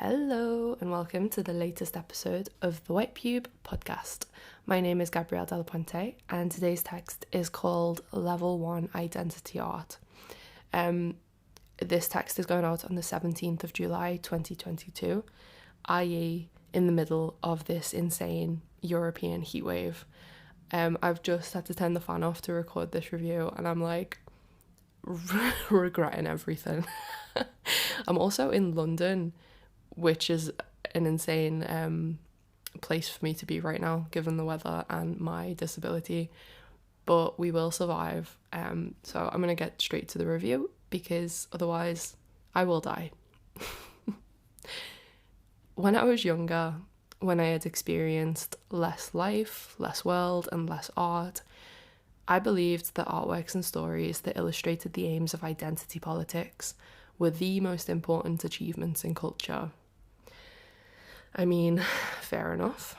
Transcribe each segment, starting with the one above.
Hello and welcome to the latest episode of the White Pube podcast. My name is Gabrielle Del Puente and today's text is called Level 1 Identity Art. This text is going out on the 17th of July 2022, i.e. in the middle of this insane European heatwave. I've just had to turn the fan off to record this review and I'm like regretting everything. I'm also in London, which is an insane place for me to be right now, given the weather and my disability, but we will survive. So I'm going to get straight to the review because otherwise I will die. When I was younger, when I had experienced less life, less world, and less art, I believed that artworks and stories that illustrated the aims of identity politics were the most important achievements in culture. I mean, fair enough.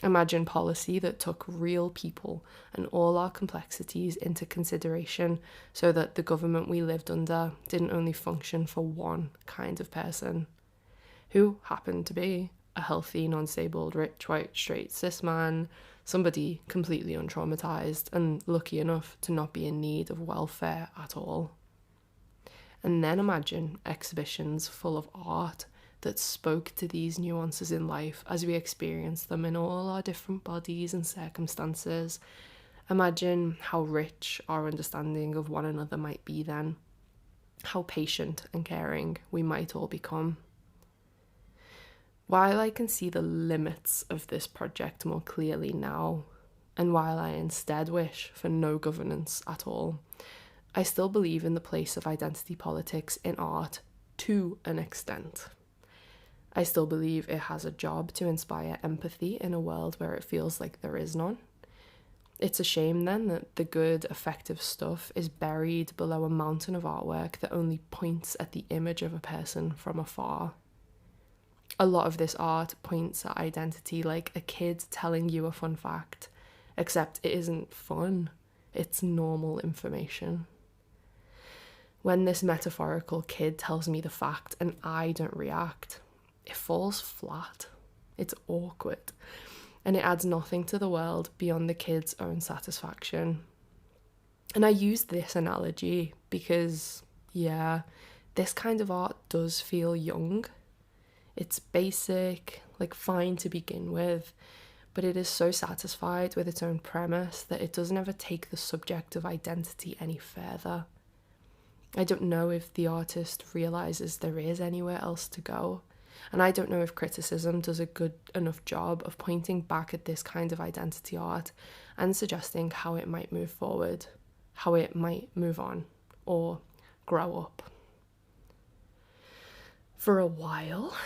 Imagine policy that took real people and all our complexities into consideration so that the government we lived under didn't only function for one kind of person, who happened to be a healthy, non-disabled, rich, white, straight, cis man, somebody completely untraumatized and lucky enough to not be in need of welfare at all. And then imagine exhibitions full of art that spoke to these nuances in life as we experienced them in all our different bodies and circumstances. Imagine how rich our understanding of one another might be then, how patient and caring we might all become. While I can see the limits of this project more clearly now, and while I instead wish for no governance at all, I still believe in the place of identity politics in art to an extent. I still believe it has a job to inspire empathy in a world where it feels like there is none. It's a shame then that the good, effective stuff is buried below a mountain of artwork that only points at the image of a person from afar. A lot of this art points at identity like a kid telling you a fun fact, except it isn't fun, it's normal information. When this metaphorical kid tells me the fact and I don't react, it falls flat, it's awkward, and it adds nothing to the world beyond the kid's own satisfaction. And I use this analogy because, this kind of art does feel young. It's basic, fine to begin with, but it is so satisfied with its own premise that it doesn't ever take the subject of identity any further. I don't know if the artist realizes there is anywhere else to go. And I don't know if criticism does a good enough job of pointing back at this kind of identity art and suggesting how it might move forward, how it might move on, or grow up. For a while,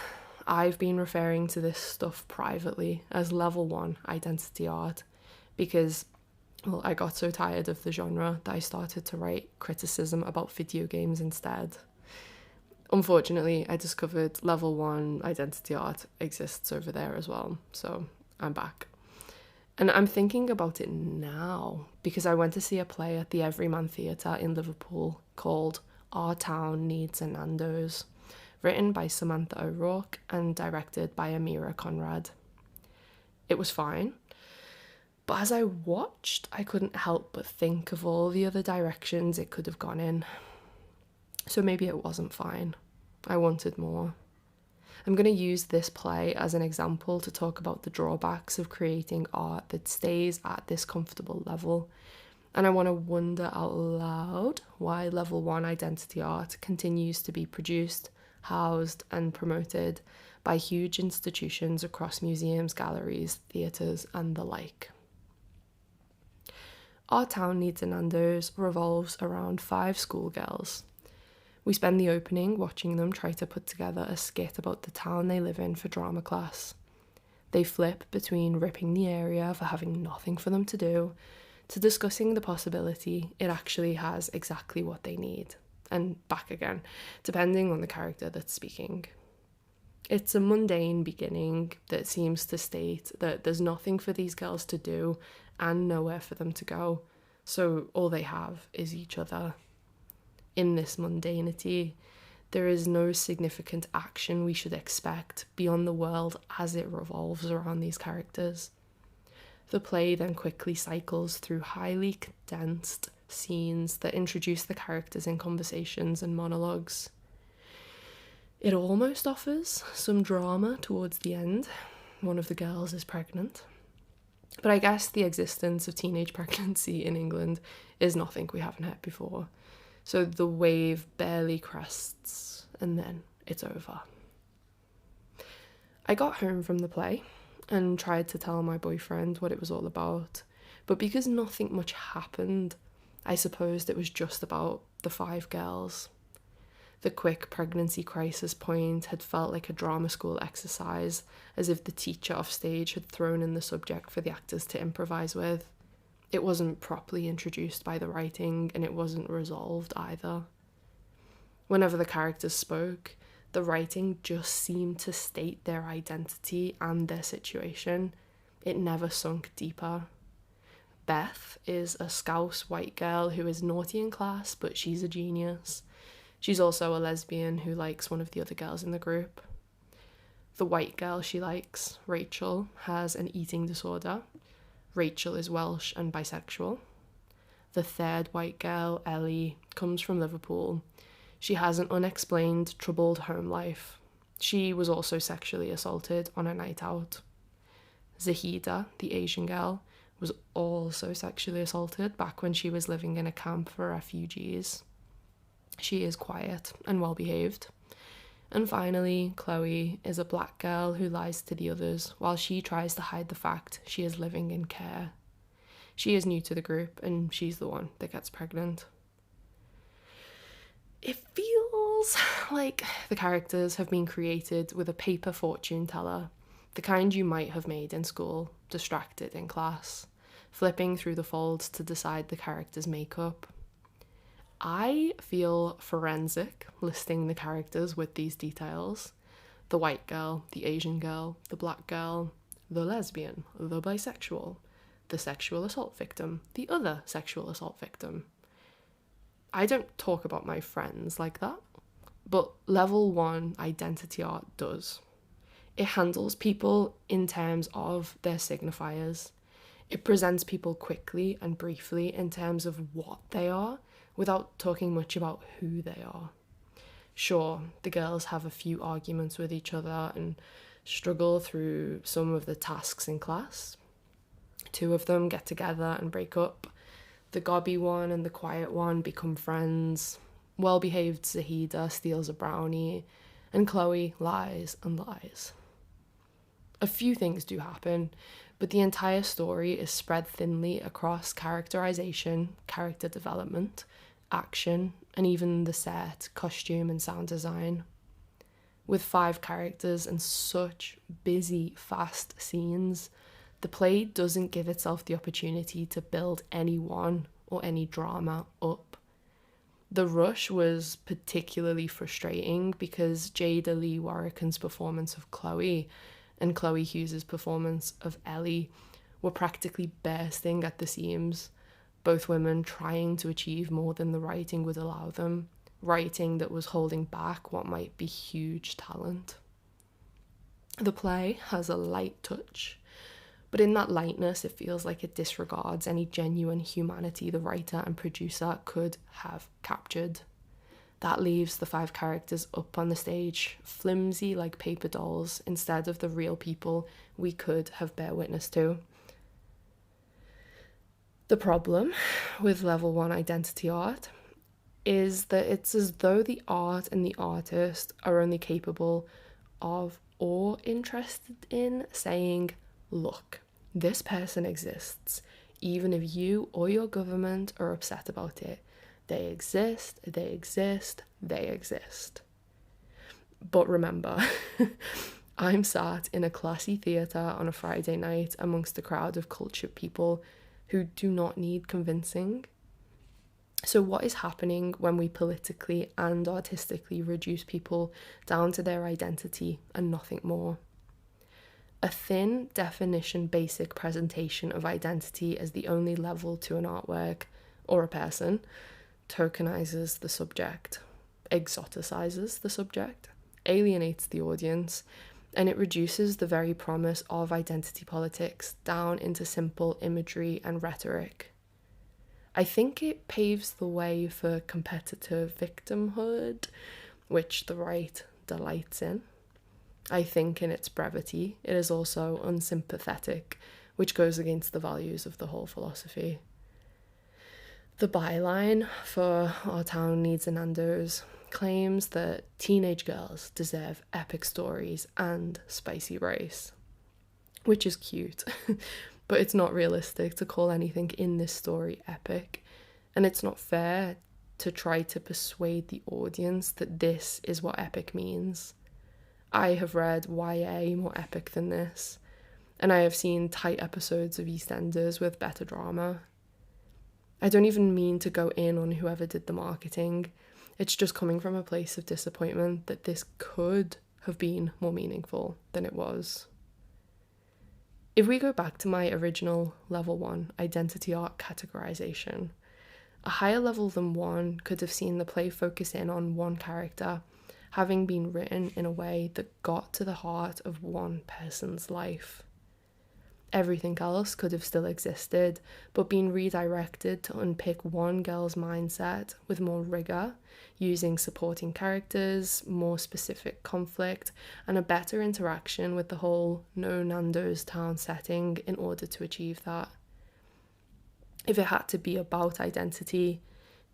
I've been referring to this stuff privately as level 1 identity art because, I got so tired of the genre that I started to write criticism about video games instead. Unfortunately, I discovered level 1 identity art exists over there as well, so I'm back. And I'm thinking about it now because I went to see a play at the Everyman Theatre in Liverpool called Our Town Needs a Nando's, written by Samantha O'Rourke and directed by Amira Conrad. It was fine, but as I watched, I couldn't help but think of all the other directions it could have gone in. So maybe it wasn't fine. I wanted more. I'm going to use this play as an example to talk about the drawbacks of creating art that stays at this comfortable level. And I want to wonder out loud why level 1 identity art continues to be produced, housed and promoted by huge institutions across museums, galleries, theatres and the like. Our Town Needs a Nando's revolves around 5 schoolgirls. We spend the opening watching them try to put together a skit about the town they live in for drama class. They flip between ripping the area for having nothing for them to do to discussing the possibility it actually has exactly what they need, and back again, depending on the character that's speaking. It's a mundane beginning that seems to state that there's nothing for these girls to do and nowhere for them to go, so all they have is each other. In this mundanity, There is no significant action we should expect beyond the world as it revolves around these characters. The play then quickly cycles through highly condensed scenes that introduce the characters in conversations and monologues. It almost offers some drama towards the end. One of the girls is pregnant. But I guess the existence of teenage pregnancy in England is nothing we haven't had before. So the wave barely crests, and then it's over. I got home from the play and tried to tell my boyfriend what it was all about, but because nothing much happened, I supposed it was just about the 5 girls. The quick pregnancy crisis point had felt like a drama school exercise, as if the teacher off stage had thrown in the subject for the actors to improvise with. It wasn't properly introduced by the writing, and it wasn't resolved either. Whenever the characters spoke, the writing just seemed to state their identity and their situation. It never sunk deeper. Beth is a Scouse white girl who is naughty in class, but she's a genius. She's also a lesbian who likes one of the other girls in the group. The white girl she likes, Rachel, has an eating disorder. Rachel is Welsh and bisexual. The third white girl, Ellie, comes from Liverpool. She has an unexplained, troubled home life. She was also sexually assaulted on a night out. Zahida, the Asian girl, was also sexually assaulted back when she was living in a camp for refugees. She is quiet and well-behaved. And finally, Chloe is a black girl who lies to the others while she tries to hide the fact she is living in care. She is new to the group and she's the one that gets pregnant. It feels like the characters have been created with a paper fortune teller, the kind you might have made in school, distracted in class, flipping through the folds to decide the character's makeup. I feel forensic listing the characters with these details. The white girl, the Asian girl, the black girl, the lesbian, the bisexual, the sexual assault victim, the other sexual assault victim. I don't talk about my friends like that, but level 1 identity art does. It handles people in terms of their signifiers. It presents people quickly and briefly in terms of what they are, without talking much about who they are. Sure, the girls have a few arguments with each other and struggle through some of the tasks in class. 2 of them get together and break up. The gobby one and the quiet one become friends. Well-behaved Zahida steals a brownie, and Chloe lies and lies. A few things do happen, but the entire story is spread thinly across characterization, character development, action, and even the set, costume, and sound design. With 5 characters and such busy, fast scenes, the play doesn't give itself the opportunity to build anyone or any drama up. The rush was particularly frustrating because Jada Lee Warrican's performance of Chloe and Chloe Hughes' performance of Ellie were practically bursting at the seams, both women trying to achieve more than the writing would allow them, writing that was holding back what might be huge talent. The play has a light touch, but in that lightness it feels like it disregards any genuine humanity the writer and producer could have captured. That leaves the 5 characters up on the stage, flimsy like paper dolls, instead of the real people we could have bear witness to. The problem with level 1 identity art is that it's as though the art and the artist are only capable of or interested in saying, look, this person exists, even if you or your government are upset about it. They exist, they exist, they exist. But remember, I'm sat in a classy theatre on a Friday night amongst a crowd of cultured people who do not need convincing. So what is happening when we politically and artistically reduce people down to their identity and nothing more? A thin definition basic presentation of identity as the only level to an artwork or a person tokenizes the subject. exoticizes the subject, alienates the audience, and it reduces the very promise of identity politics down into simple imagery and rhetoric. I think it paves the way for competitive victimhood, which the right delights in. I think in its brevity, it is also unsympathetic, which goes against the values of the whole philosophy. The byline for Our Town Needs a Nando's claims that teenage girls deserve epic stories and spicy rice, which is cute, but it's not realistic to call anything in this story epic, and it's not fair to try to persuade the audience that this is what epic means. I have read YA more epic than this, and I have seen tight episodes of EastEnders with better drama. I don't even mean to go in on whoever did the marketing. It's just coming from a place of disappointment that this could have been more meaningful than it was. If we go back to my original level 1 identity art categorization, a higher level than 1 could have seen the play focus in on one character having been written in a way that got to the heart of one person's life. Everything else could have still existed, but been redirected to unpick one girl's mindset with more rigour, using supporting characters, more specific conflict, and a better interaction with the whole No Nando's Town setting in order to achieve that. If it had to be about identity,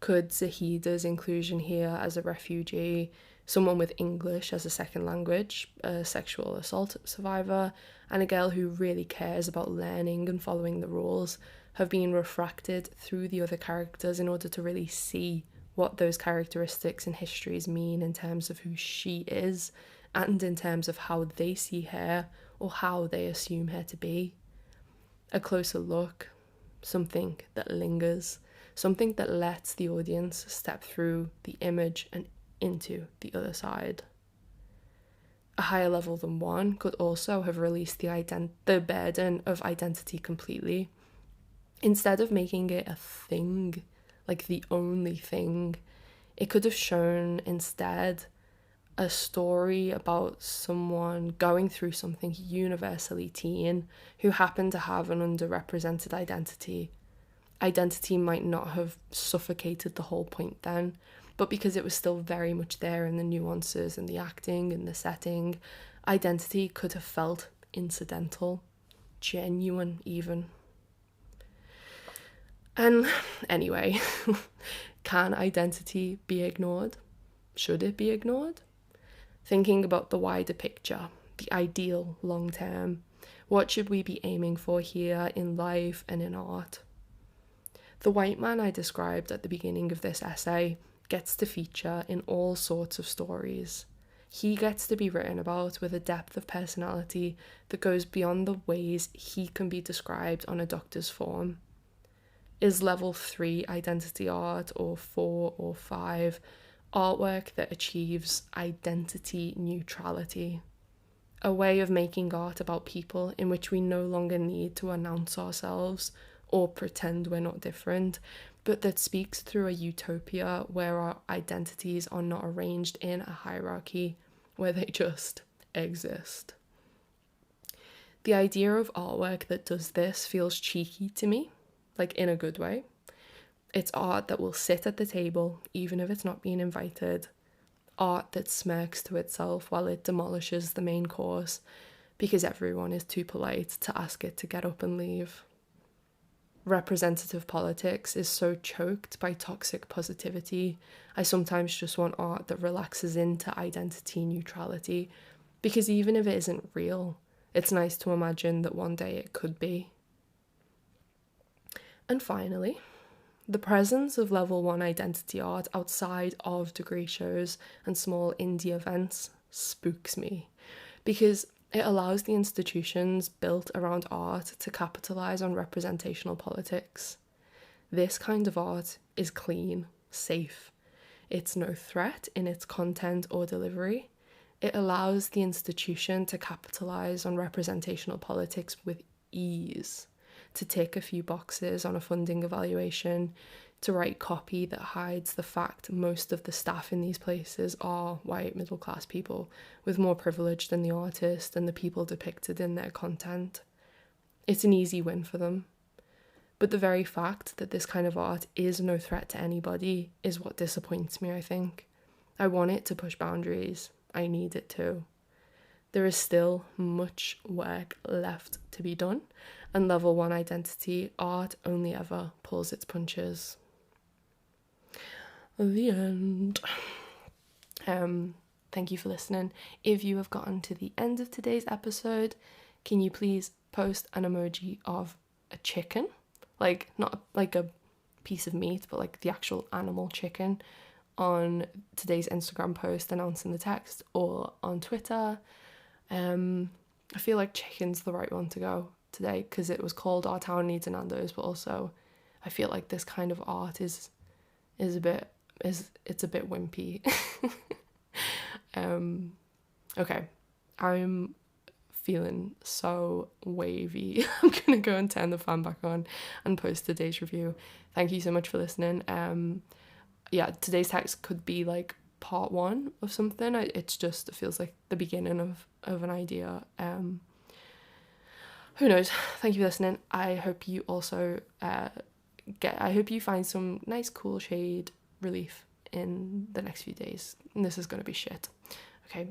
could Zahida's inclusion here as a refugee, someone with English as a second language, a sexual assault survivor, and a girl who really cares about learning and following the rules, have been refracted through the other characters in order to really see what those characteristics and histories mean in terms of who she is and in terms of how they see her or how they assume her to be. A closer look, something that lingers, something that lets the audience step through the image and into the other side. A higher level than 1 could also have released the burden of identity completely. Instead of making it a thing, like the only thing, it could have shown instead a story about someone going through something universally teen who happened to have an underrepresented identity. Identity might not have suffocated the whole point then, but because it was still very much there in the nuances and the acting and the setting, identity could have felt incidental, genuine even. And anyway, can identity be ignored? Should it be ignored? Thinking about the wider picture, the ideal long term, what should we be aiming for here in life and in art? The white man I described at the beginning of this essay gets to feature in all sorts of stories. He gets to be written about with a depth of personality that goes beyond the ways he can be described on a doctor's form. Is level 3 identity art or 4 or 5 artwork that achieves identity neutrality? A way of making art about people in which we no longer need to announce ourselves or pretend we're not different, but that speaks through a utopia where our identities are not arranged in a hierarchy, where they just exist. The idea of artwork that does this feels cheeky to me, like in a good way. It's art that will sit at the table, even if it's not being invited. Art that smirks to itself while it demolishes the main course, because everyone is too polite to ask it to get up and leave. Representative politics is so choked by toxic positivity. I sometimes just want art that relaxes into identity neutrality, because even if it isn't real, it's nice to imagine that one day it could be. And finally, the presence of level 1 identity art outside of degree shows and small indie events spooks me, because it allows the institutions built around art to capitalise on representational politics. This kind of art is clean, safe. It's no threat in its content or delivery. It allows the institution to capitalise on representational politics with ease, to tick a few boxes on a funding evaluation, to write copy that hides the fact most of the staff in these places are white middle class people with more privilege than the artist and the people depicted in their content. It's an easy win for them. But the very fact that this kind of art is no threat to anybody is what disappoints me, I think. I want it to push boundaries. I need it to. There is still much work left to be done, and level 1 identity art only ever pulls its punches. The end. Thank you for listening. If you have gotten to the end of today's episode, can you please post an emoji of a chicken? Like, not like a piece of meat, but like the actual animal chicken on today's Instagram post announcing the text, or on Twitter. I feel like chicken's the right one to go today because it was called Our Town Needs a Nando's, but also I feel like this kind of art is a bit wimpy. Okay, I'm feeling so wavy. I'm gonna go and turn the fan back on and post today's review. Thank you so much for listening. Yeah, today's text could be like part 1 of something. It feels like the beginning of an idea. Who knows? Thank you for listening. I hope you also I hope you find some nice cool shade relief in the next few days. And this is going to be shit. Okay,